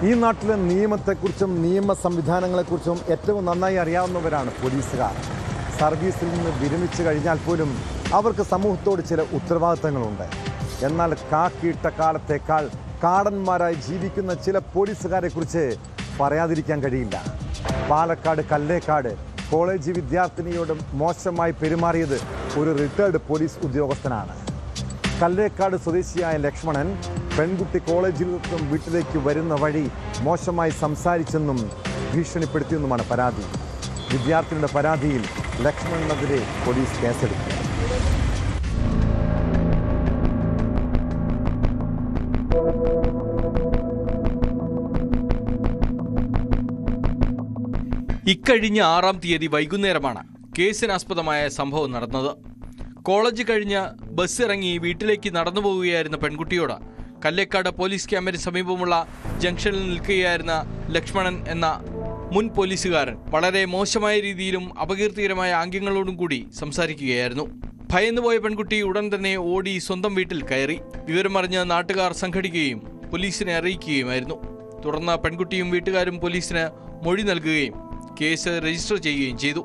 ഈ നാട്ടിലെ നിയമത്തെക്കുറിച്ചും നിയമ സംവിധാനങ്ങളെക്കുറിച്ചും ഏറ്റവും നന്നായി അറിയാവുന്നവരാണ് പോലീസുകാർ. സർവീസിൽ നിന്ന് വിരമിച്ചു കഴിഞ്ഞാൽ പോലും അവർക്ക് സമൂഹത്തോട് ചില ഉത്തരവാദിത്തങ്ങളുണ്ട്. എന്നാൽ കാക്കിയിട്ട കാലത്തേക്കാൾ കാടന്മാരായി ജീവിക്കുന്ന ചില പോലീസുകാരെക്കുറിച്ച് പറയാതിരിക്കാൻ കഴിയില്ല. പാലക്കാട് കല്ലേക്കാട് കോളേജ് വിദ്യാർത്ഥിനിയോട് മോശമായി പെരുമാറിയത് ഒരു റിട്ടയർഡ് പോലീസ് ഉദ്യോഗസ്ഥനാണ്. കല്ലേക്കാട് സ്വദേശിയായ ലക്ഷ്മണൻ പെൺകുട്ടി കോളേജിൽ നിന്നും വീട്ടിലേക്ക് വരുന്ന വഴി മോശമായി സംസാരിച്ചെന്നും ഭീഷണിപ്പെടുത്തിയെന്നുമാണ് പരാതി. വിദ്യാർത്ഥിനിയുടെ പരാതിയിൽ ലക്ഷ്മണനെതിരെ പോലീസ് കേസെടുത്തു. ഇക്കഴിഞ്ഞ 6-ാം തീയതി വൈകുന്നേരമാണ് കേസിനാസ്പദമായ സംഭവം നടന്നത്. കോളേജ് കഴിഞ്ഞ് ബസ് ഇറങ്ങി വീട്ടിലേക്ക് നടന്നു പോവുകയായിരുന്ന പെൺകുട്ടിയോട് കല്ലേക്കാട് പോലീസ് ക്യാമ്പിന് സമീപമുള്ള ജംഗ്ഷനിൽ നിൽക്കുകയായിരുന്ന ലക്ഷ്മണൻ എന്ന മുൻ പോലീസുകാരൻ വളരെ മോശമായ രീതിയിലും അപകീർത്തികരമായ ആംഗ്യങ്ങളോടും കൂടി സംസാരിക്കുകയായിരുന്നു. ഭയന്നുപോയ പെൺകുട്ടി ഉടൻ തന്നെ ഓടി സ്വന്തം വീട്ടിൽ കയറി. വിവരമറിഞ്ഞ് നാട്ടുകാർ സംഘടിക്കുകയും പോലീസിനെ അറിയിക്കുകയുമായിരുന്നു. തുടർന്ന് പെൺകുട്ടിയും വീട്ടുകാരും പോലീസിന് മൊഴി നൽകുകയും കേസ് രജിസ്റ്റർ ചെയ്യുകയും ചെയ്തു.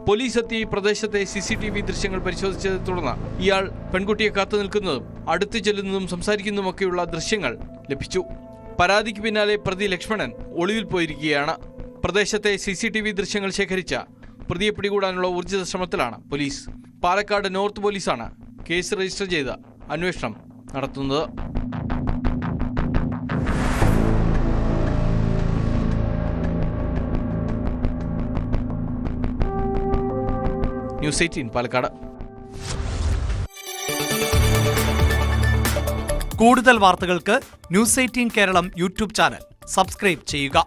പോലീസ് എത്തി പ്രദേശത്തെ CCTV ദൃശ്യങ്ങൾ പരിശോധിച്ചതിനെ തുടർന്ന് ഇയാൾ പെൺകുട്ടിയെ കാത്തു നിൽക്കുന്നതും അടുത്തു ചെല്ലുന്നതും സംസാരിക്കുന്നതുമൊക്കെയുള്ള ദൃശ്യങ്ങൾ ലഭിച്ചു. പരാതിക്ക് പിന്നാലെ പ്രതി ലക്ഷ്മണൻ ഒളിവിൽ പോയിരിക്കുകയാണ്. പ്രദേശത്തെ CCTV ദൃശ്യങ്ങൾ ശേഖരിച്ച പ്രതിയെ പിടികൂടാനുള്ള ഊർജിത ശ്രമത്തിലാണ് പോലീസ്. പാലക്കാട് നോർത്ത് പോലീസാണ് കേസ് രജിസ്റ്റർ ചെയ്ത് അന്വേഷണം നടത്തുന്നത്. ന്യൂസ് 18 പാലക്കാട്. കൂടുതൽ വാർത്തകൾക്ക് news 18 Keralam YouTube channel subscribe ചെയ്യുക.